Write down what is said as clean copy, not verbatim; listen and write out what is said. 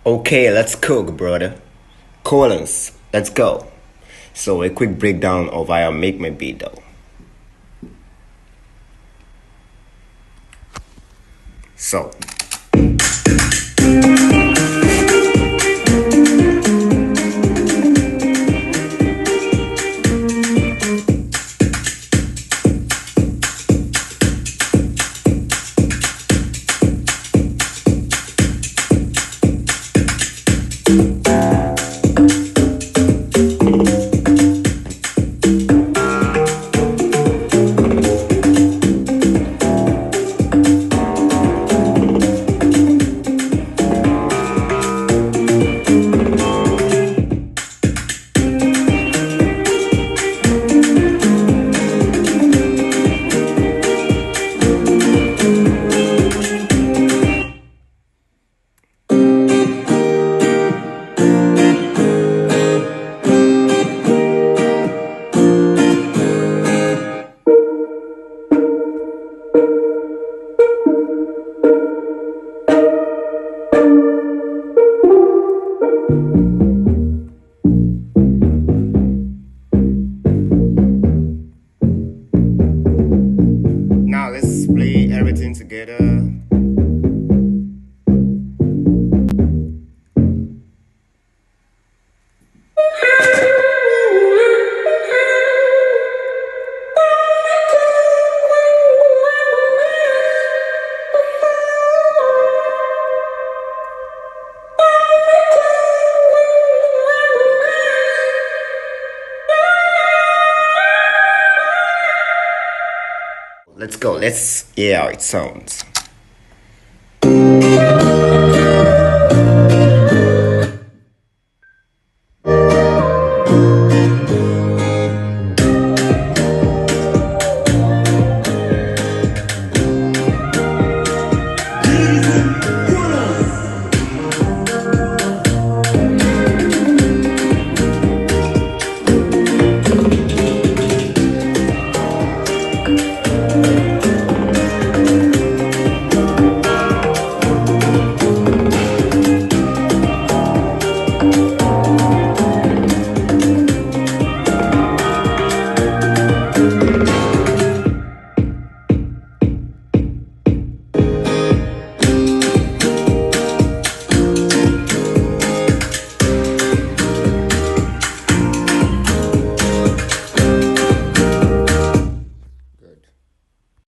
Okay, let's cook, brother. Cohlans, let's go. So a quick breakdown of how I make my beat though. So now let's play everything together. Let's go. Let's hear how it sounds.